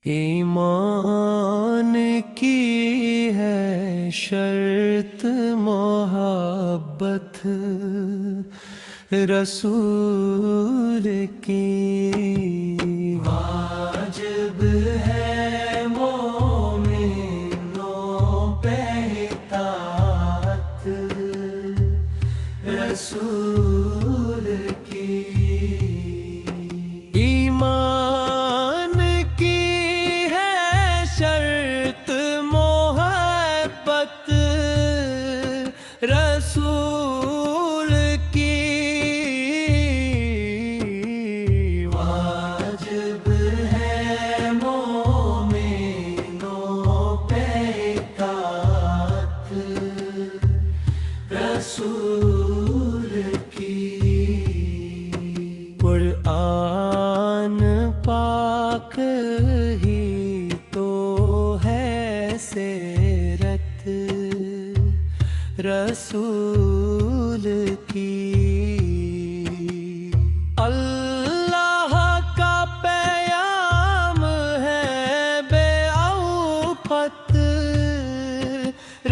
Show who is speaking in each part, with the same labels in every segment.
Speaker 1: ایمان کی ہے شرط محبت رسول کی، واجب ہے مومنوں پہ اطاعت رسول کی۔ ایمان کی ہے شرط محبت رسول کی، واجب ہے مومنوں پہ اطاعت رسول کی۔ قرآن پاک ہی تو ہے سیرت رسول کی، اللہ کا پیام ہے بے اوقت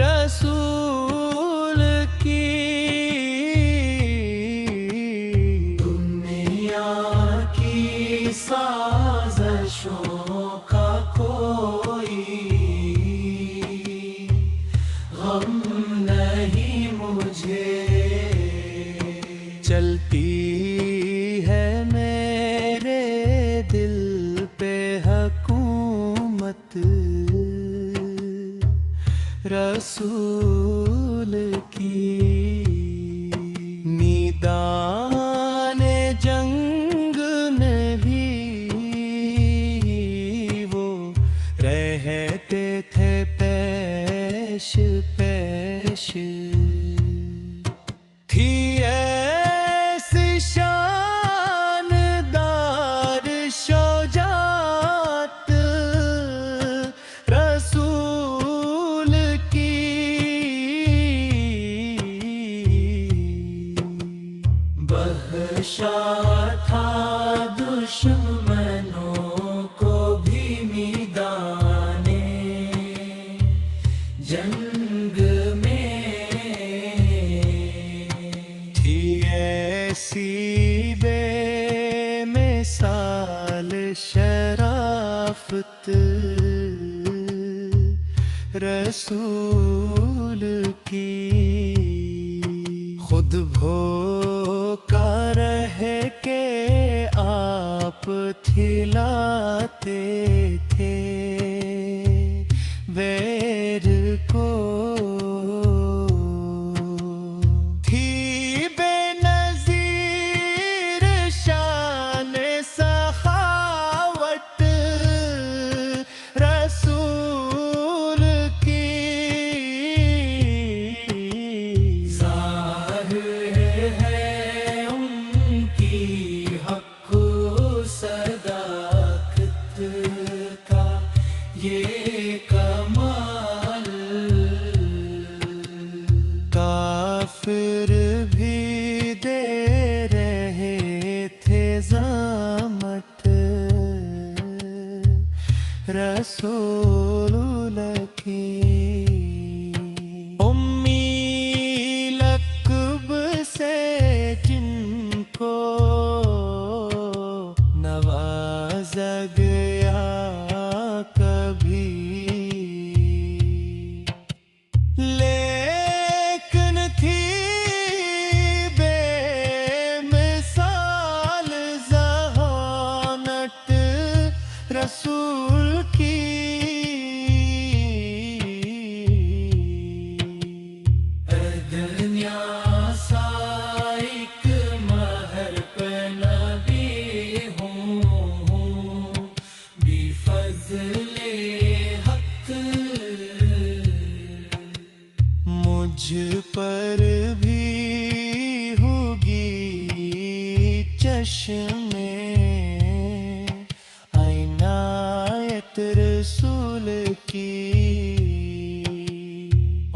Speaker 1: رسول کی، دنیا کی سازشوں کا کوئی غم نہیں مجھے، چلتی ہے میرے دل پہ حکومت رسول کی، میدان جنگ میں بھی وہ رہتے تھے پیش پیش، تھی ایسی شاندار شجاعت رسول کی، بخشا تھا دشمنوں کو بھی میدان جنگ میں، تھی ایسی بے مثال شرافت رسول کی، خود بھوکا رہ کے آپ کھلاتے تھے غیر کو، تھی بے نظیر شان سخاوت رسول کی، ظاہر ہے ان کی حق صداقت کا یہ کمال، کافر بھی دے رہے تھے ضامت رسول کی، امی لقب سے جن کو نوازا گیا کبھی، لیکن تھی بے مثال ذہانت رسول کی، دنیا سائق مہر پہ نبی ہوں بھی فضل حق، مجھ پر بھی ہوگی چشم عنایت رسول کی،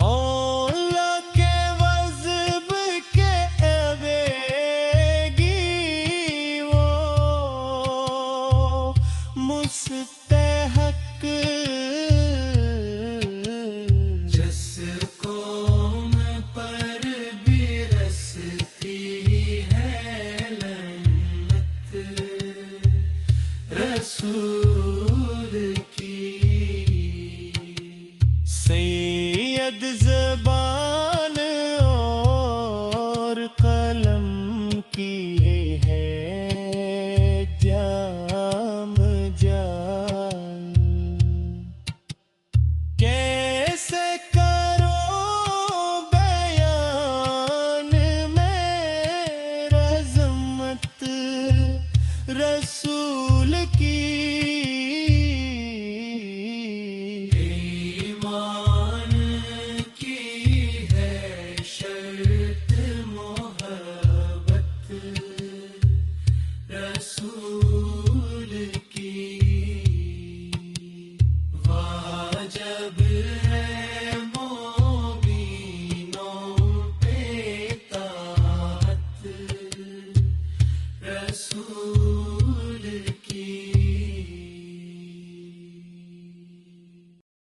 Speaker 1: اولا کے وزب کے ابے گی وہ مستحق ید زبان